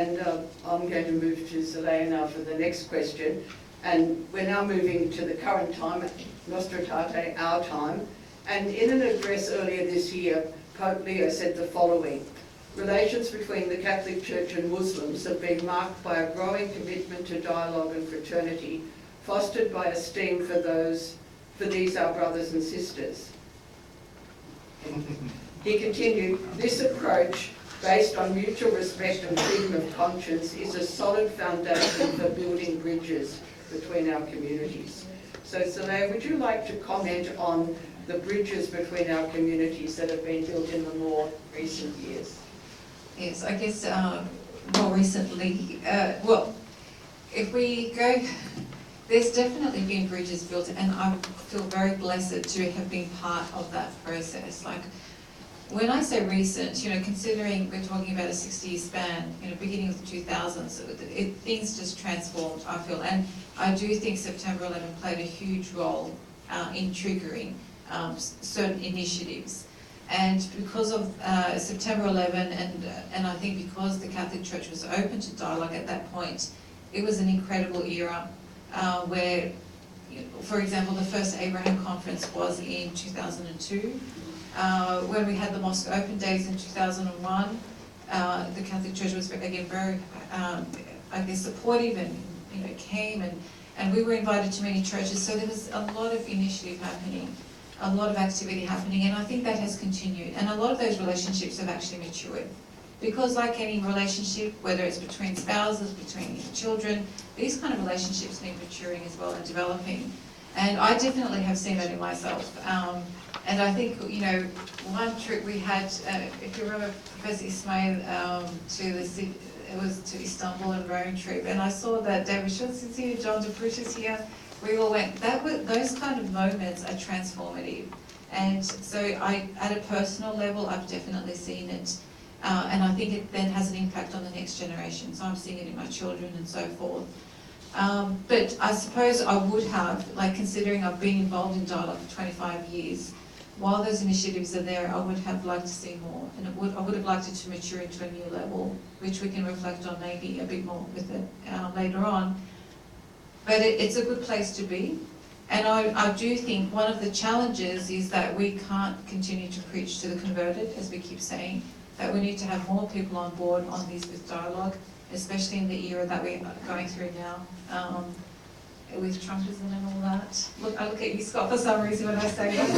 And I'm going to move to Zuleyah now for the next question. And we're now moving to the current time, Nostra Aetate, our time. And in an address earlier this year, Pope Leo said the following: relations between the Catholic Church and Muslims have been marked by a growing commitment to dialogue and fraternity, fostered by esteem for these our brothers and sisters. He continued, this approach, based on mutual respect and freedom of conscience, is a solid foundation for building bridges between our communities. So Zuleyah, would you like to comment on the bridges between our communities that have been built in the more recent years? Yes, I guess more recently, well, if we go, there's definitely been bridges built, and I feel very blessed to have been part of that process. Like, when I say recent, you know, considering we're talking about a 60-year span, you know, beginning of the 2000s, things just transformed, I feel. And I do think September 11 played a huge role in triggering certain initiatives. And because of September 11, and I think because the Catholic Church was open to dialogue at that point, it was an incredible era where, for example, the first Abraham conference was in 2002. When we had the Mosque Open Days in 2001, the Catholic Church was again very, I guess, supportive, and you know, came and we were invited to many churches. So there was a lot of initiative happening, a lot of activity happening, and I think that has continued. And a lot of those relationships have actually matured, because like any relationship, whether it's between spouses, between children, these kind of relationships need maturing as well and developing. And I definitely have seen that in myself. And I think, you know, one trip we had, if you remember Professor Ismail, it was to Istanbul and Rome trip, and I saw that David Schultz is here, John DeFruit is here. We all went. Those kind of moments are transformative, and so at a personal level, I've definitely seen it, and I think it then has an impact on the next generation. So I'm seeing it in my children and so forth. But I suppose I would have, like, considering I've been involved in dialogue for 25 years. While those initiatives are there, I would have liked to see more, and I would have liked it to mature into a new level, which we can reflect on maybe a bit more with it later on. But it's a good place to be, and I do think one of the challenges is that we can't continue to preach to the converted, as we keep saying, that we need to have more people on board on this with dialogue, especially in the era that we're going through now. With Trumpism and all that. Look, I look at you, Scott, for some reason when I say that.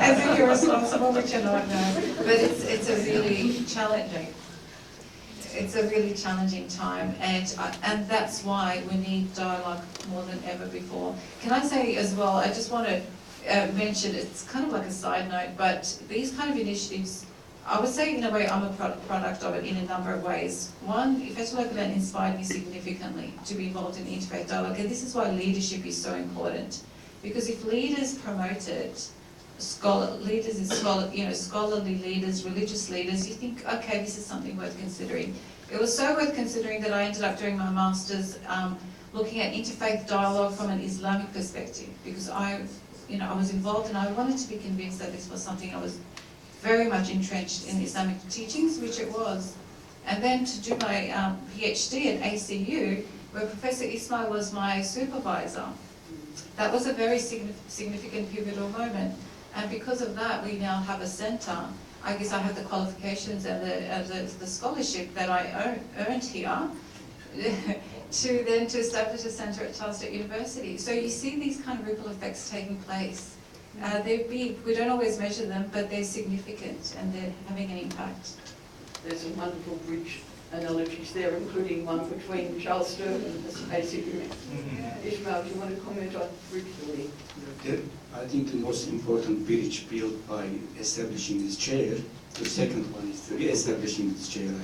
As if you're responsible, which you're not, no. But it's a really challenging. It's a really challenging time, and that's why we need dialogue more than ever before. Can I say as well, I just want to mention, it's kind of like a side note, but these kind of initiatives, I would say in a way I'm a product of it in a number of ways. One, Theological inspired me significantly to be involved in interfaith dialogue, and this is why leadership is so important. Because if leaders promote it, scholarly leaders, religious leaders, you think, okay, this is something worth considering. It was so worth considering that I ended up doing my master's looking at interfaith dialogue from an Islamic perspective, because I was involved and I wanted to be convinced that this was something I was very much entrenched in Islamic teachings, which it was. And then to do my PhD at ACU, where Professor Ismail was my supervisor. That was a very significant pivotal moment. And because of that, we now have a centre. I guess I have the qualifications and the scholarship that I earned here to establish a centre at Sturt University. So you see these kind of ripple effects taking place. They're big. We don't always measure them, but they're significant and they're having an impact. There's some wonderful bridge analogies there, including one between Charles Sturt and ACU. Ismail, do you want to comment on bridge building? I think the most important bridge built by establishing this chair, the second one is re-establishing this chair.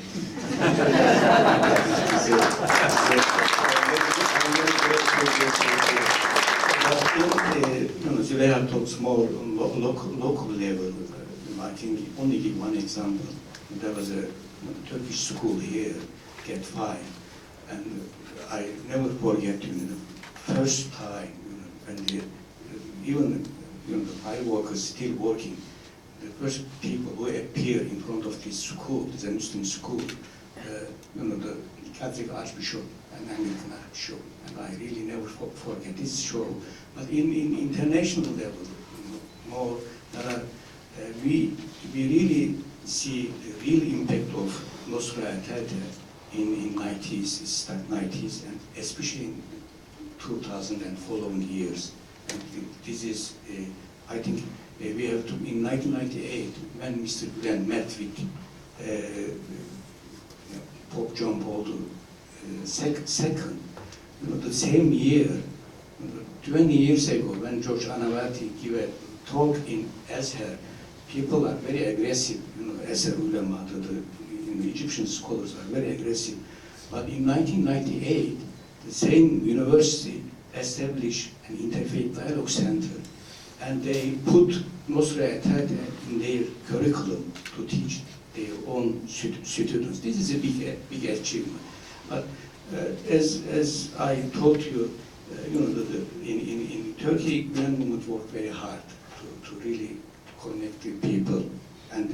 Zuleyah talks more on local level. I think only give one example. There was a Turkish school here, Cat 5, and I never forget the first time when even the fire workers still working, the first people who appear in front of this school, the Muslim school, the Catholic Archbishop and Anglican Archbishop, and I really never forget this show. But in international level, more there are, we really see the real impact of Nostra Aetate in 90s, start 90s, and especially in 2000 and following years. And this is, I think, we have to, in 1998, when Mr. Gülen met with Pope John Paul II, the same year, 20 years ago, when George Anavati gave a talk in ISRA, people are very aggressive, ISRA ulema, the Egyptian scholars are very aggressive. But in 1998, the same university established an interfaith dialogue center, and they put Nostra Aetate in their curriculum to teach their own students. This is a big achievement. But as I told you, in Turkey, Gülen movement worked very hard to really connect with people, and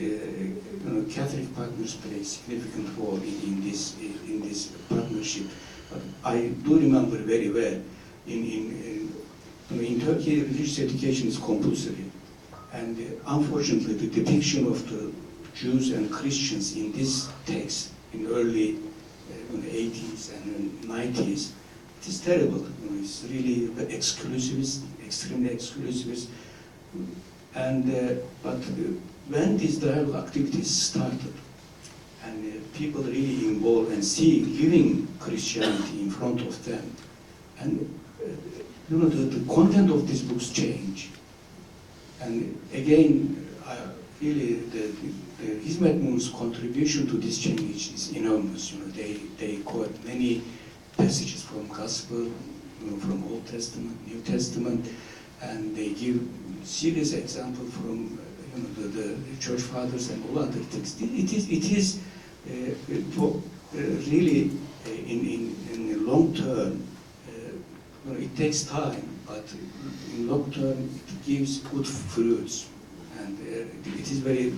Catholic partners play a significant role in this partnership. But I do remember very well in Turkey, religious education is compulsory, and unfortunately, the depiction of the Jews and Christians in this text in early 80s and 90s, it is terrible. It's really exclusivist, extremely exclusivist. And but when these dialogue activities started, and people really involved and see living Christianity in front of them, and the content of these books change. And again, really the Hizmet movement's contribution to this change is enormous. They quote many passages from Gospel, from Old Testament, New Testament, and they give serious example from the church fathers and all other things. It is really in the long term. It takes time, but in long term it gives good fruits, and it is very,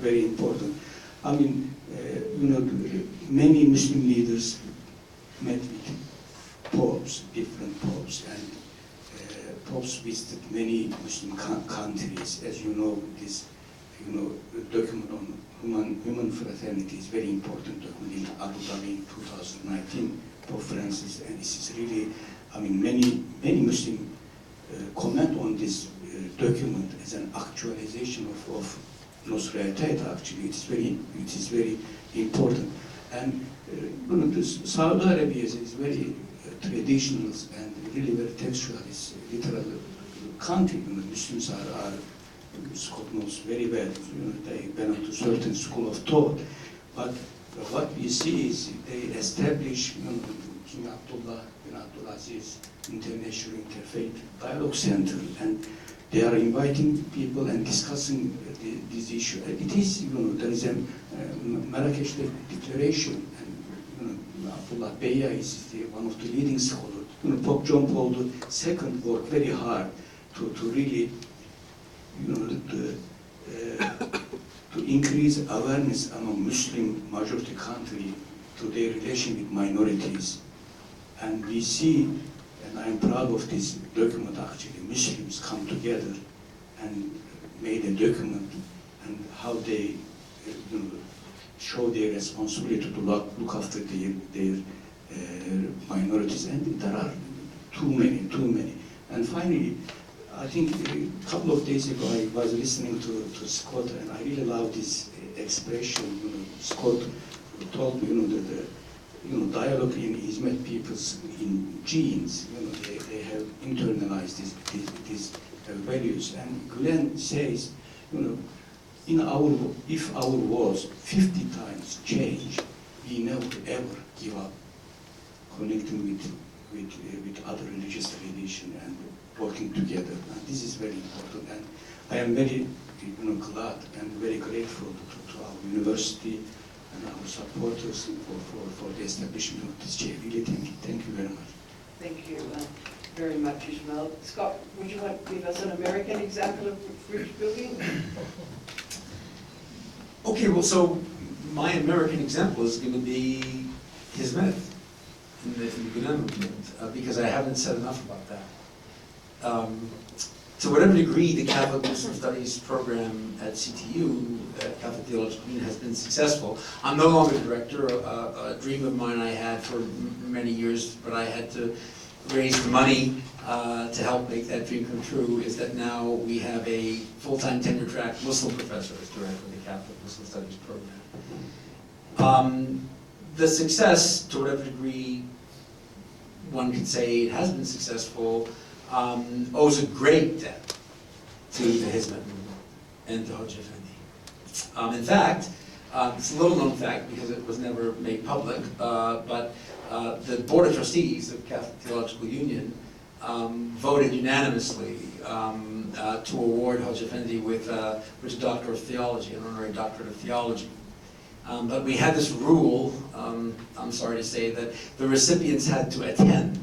very important. I mean, many Muslim leaders met with popes, different popes, and popes visited many Muslim countries. As you know, this document on human fraternity is very important document in Abu Dhabi 2019, Pope Francis, and this is really, I mean, many Muslim comment on this document as an actualization of Nostra Aetate. Actually, it is very important. And Saudi Arabia is very traditional and really very textual. It's literal country. Muslims are Scott knows very well. They belong to certain school of thought. But what we see is they establish King Abdullah bin Abdulaziz International Interfaith Dialogue Center, and they are inviting people and discussing this issue. It is, there is a Marrakesh Declaration, and Abdullah Beya is one of the leading scholars. Pope John Paul II worked very hard to really, to increase awareness among Muslim majority country to their relation with minorities. And we see, and I'm proud of this document actually, Muslims come together and made a document and how they show their responsibility to look after their minorities, and there are too many. And finally, I think a couple of days ago I was listening to Scott, and I really love this expression. Scott told me, that dialogue in Hizmet people's in genes. They have internalized these values. And Gülen says, if our wars 50 times change, we never ever give up connecting with other religious tradition and working together. And this is very important. And I am very glad and very grateful to our university and our supporters for the establishment of this chair. Really, thank you very much. Thank you very much, Ismail. Scott, would you like to give us an American example of bridge building? Okay, well, so my American example is going to be his myth in the Gulen movement, because I haven't said enough about that. To whatever degree the Catholic Muslim Studies program at CTU, Catholic Theological Union, has been successful. I'm no longer director. A dream of mine I had for many years, but I had to raise the money to help make that dream come true, is that now we have a full-time tenure-track Muslim professor as director of the Catholic Muslim Studies program. The success, to whatever degree one could say it has been successful, owes a great debt to the Hizmet movement and to Hoja Effendi. In fact, it's a little known fact because it was never made public, but the Board of Trustees of Catholic Theological Union voted unanimously to award Hoja Effendi with a Doctor of Theology, an honorary doctorate of theology. But we had this rule, I'm sorry to say, that the recipients had to attend.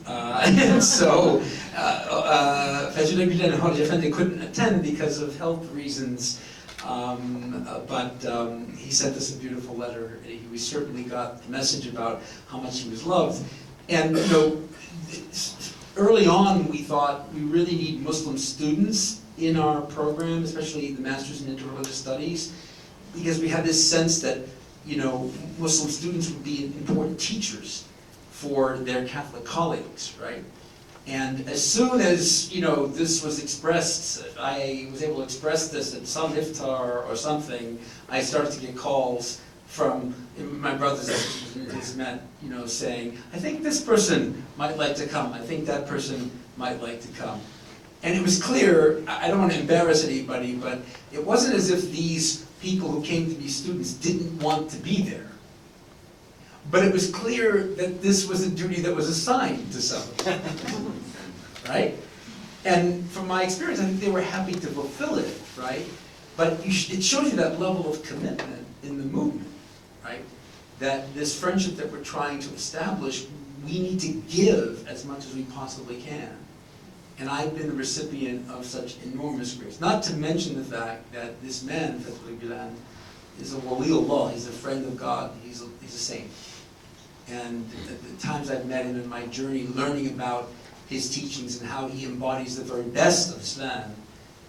And so Fethullah Gülen and Hoja Effendi couldn't attend because of health reasons, but he sent us a beautiful letter. We certainly got the message about how much he was loved. And you know, early on we thought we really need Muslim students in our program, especially the Masters in Interreligious Studies, because we had this sense that, you know, Muslim students would be important teachers for their Catholic colleagues, right? And as soon as, you know, this was expressed, I was able to express this at some iftar or something, I started to get calls from my brothers and sisters in Hizmet, you know, saying, I think this person might like to come, I think that person might like to come. And it was clear, I don't want to embarrass anybody, but it wasn't as if these people who came to be students didn't want to be there. But it was clear that this was a duty that was assigned to somebody, right? And from my experience, I think they were happy to fulfill it, right? But it shows you that level of commitment in the movement, right? That this friendship that we're trying to establish, we need to give as much as we possibly can. And I've been the recipient of such enormous grace. Not to mention the fact that this man, Fethullah Gülen, is a waliullah, he's a friend of God, he's a saint. And the times I've met him in my journey, learning about his teachings and how he embodies the very best of Islam,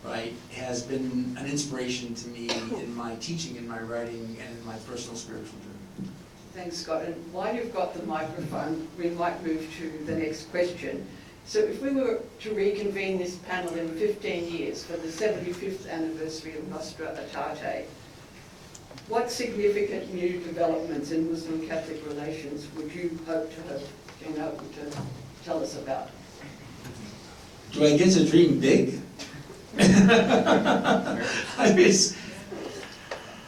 right, has been an inspiration to me in my teaching, in my writing, and in my personal spiritual journey. Thanks, Scott. And while you've got the microphone, we might move to the next question. So if we were to reconvene this panel in 15 years for the 75th anniversary of Nostra Aetate, what significant new developments in Muslim-Catholic relations would you hope to have been able to tell us about? Do I get to dream big? I guess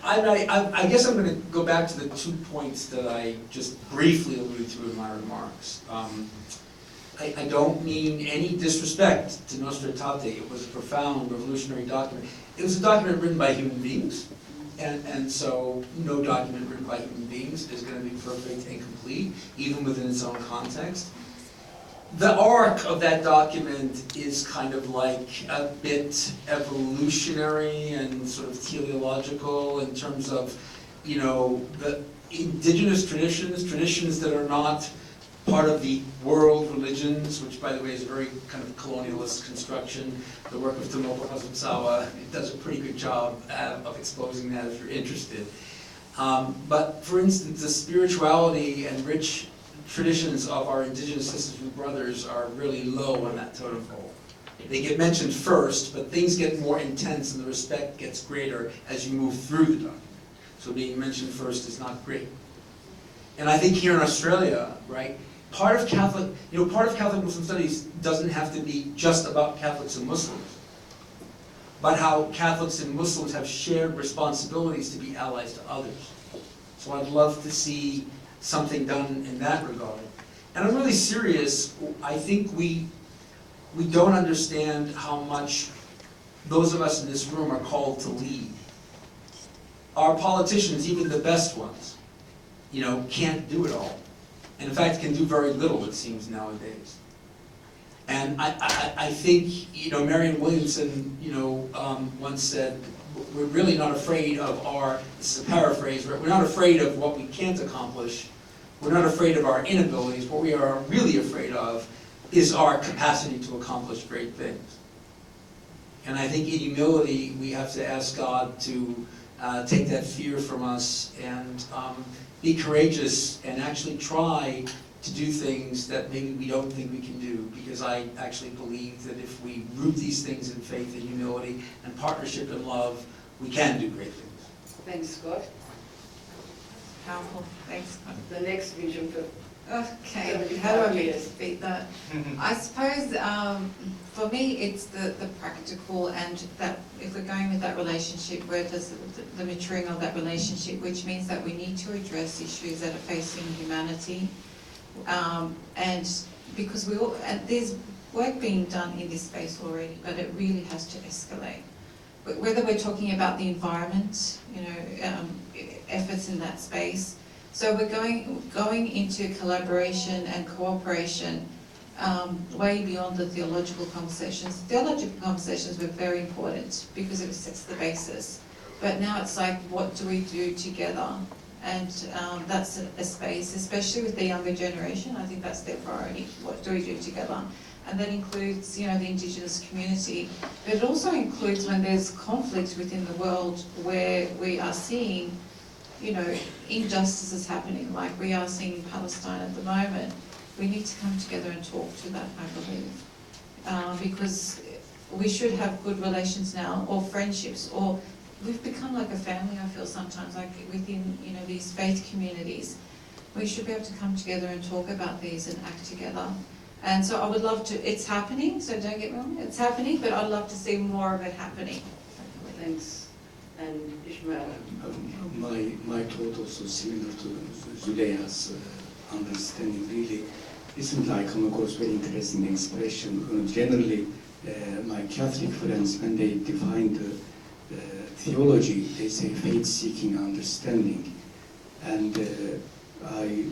I'm going to go back to the 2 points that I just briefly alluded to in my remarks. I don't mean any disrespect to Nostra Aetate. It was a profound revolutionary document. It was a document written by human beings, and so no document written by human beings is going to be perfect and complete, even within its own context. The arc of that document is kind of like a bit evolutionary and sort of teleological in terms of, you know, the indigenous traditions that are not part of the world religions, which by the way is a very kind of colonialist construction. The work of Tumopo Hazumsawa does a pretty good job of exposing that if you're interested. But for instance, the spirituality and rich traditions of our indigenous sisters and brothers are really low on that totem pole. They get mentioned first, but things get more intense and the respect gets greater as you move through the document. So being mentioned first is not great. And I think here in Australia, right, part of Catholic Muslim studies doesn't have to be just about Catholics and Muslims, but how Catholics and Muslims have shared responsibilities to be allies to others. So I'd love to see something done in that regard. And I'm really serious. I think we don't understand how much those of us in this room are called to lead. Our politicians, even the best ones, you know, can't do it all. And in fact, can do very little, it seems, nowadays. And I think, you know, Marianne Williamson, you know, once said, we're really not afraid of our, this is a paraphrase, we're not afraid of what we can't accomplish. We're not afraid of our inabilities. What we are really afraid of is our capacity to accomplish great things. And I think in humility, we have to ask God to take that fear from us and be courageous and actually try to do things that maybe we don't think we can do, because I actually believe that if we root these things in faith and humility and partnership and love, we can do great things. Thanks, Scott. Powerful, thanks. The next vision for Okay, how do I mean to beat that? I suppose for me it's the practical, and that if we're going with that relationship, where does the maturing of that relationship, which means that we need to address issues that are facing humanity, and because we all, and there's work being done in this space already, but it really has to escalate. Whether we're talking about the environment, you know, efforts in that space. So we're going into collaboration and cooperation way beyond the theological conversations. Theological conversations were very important because it sets the basis. But now it's like, what do we do together? And that's a space, especially with the younger generation. I think that's their priority. What do we do together? And that includes, you know, the Indigenous community. But it also includes when there's conflict within the world where we are seeing, you know, injustices happening, like we are seeing in Palestine at the moment. We need to come together and talk to that, I believe. Because we should have good relations now, or friendships, or we've become like a family, I feel sometimes, like within, you know, these faith communities. We should be able to come together and talk about these and act together. And so I would love to, it's happening, so don't get me wrong, it's happening, but I'd love to see more of it happening. Thanks. And Ismail. My thought also similar to Zuleyah's understanding. Really, recently I come across very interesting expression. Generally, my Catholic friends, when they define the theology, they say faith-seeking understanding. And I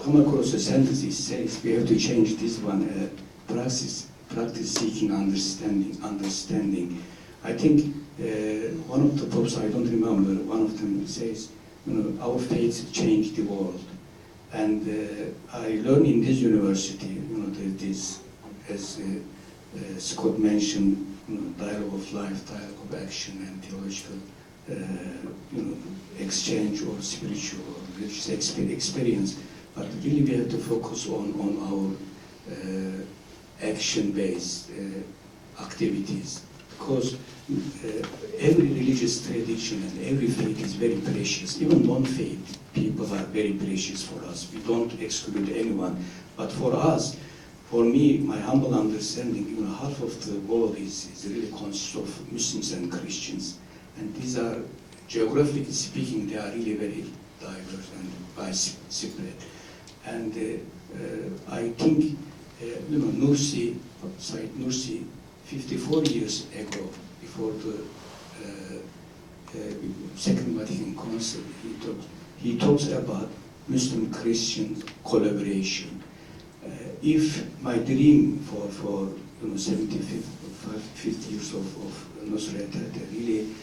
come across a sentence that says we have to change this one, practice-seeking understanding. I think one of the popes, I don't remember, one of them says, you know, our faith changed the world. And I learned in this university, you know, this, as Scott mentioned, you know, dialogue of life, dialogue of action, and theological, you know, exchange or spiritual or religious experience. But really we have to focus on our action-based activities, because every religious tradition and every faith is very precious. Even non-faith people are very precious for us. We don't exclude anyone. But for us, for me, my humble understanding, you know, half of the world is really consists of Muslims and Christians. And these are, geographically speaking, they are really very diverse and widespread. And I think, you know, Nursi, Said Nursi, 54 years ago, before the Second Vatican Council, he talks about Muslim-Christian collaboration. If my dream for you know 75 years of Nostra Aetate, really,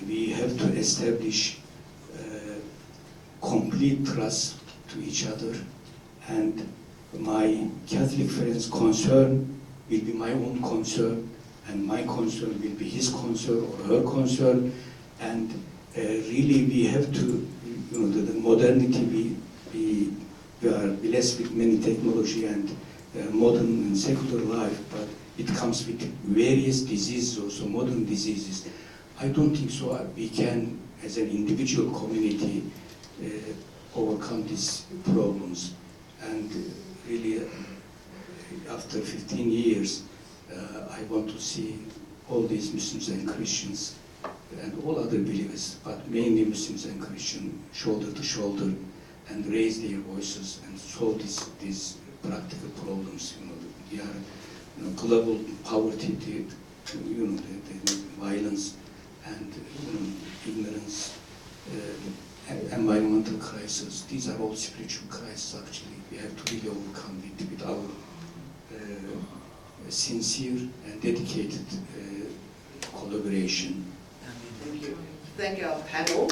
we have to establish complete trust to each other, and my Catholic friends' concern will be my own concern, and my concern will be his concern or her concern, and really we have to, you know, the modernity, we are blessed with many technology and modern and secular life, but it comes with various diseases, also modern diseases. I don't think so we can, as an individual community, overcome these problems. And really, after 15 years, I want to see all these Muslims and Christians and all other believers, but mainly Muslims and Christians, shoulder to shoulder, and raise their voices and solve these practical problems. You know, we are, you know, global poverty, you know, the violence, and you know, ignorance, environmental crisis. These are all spiritual crises. Actually, we have to really overcome it with our sincere and dedicated collaboration. Thank you. thank our panel.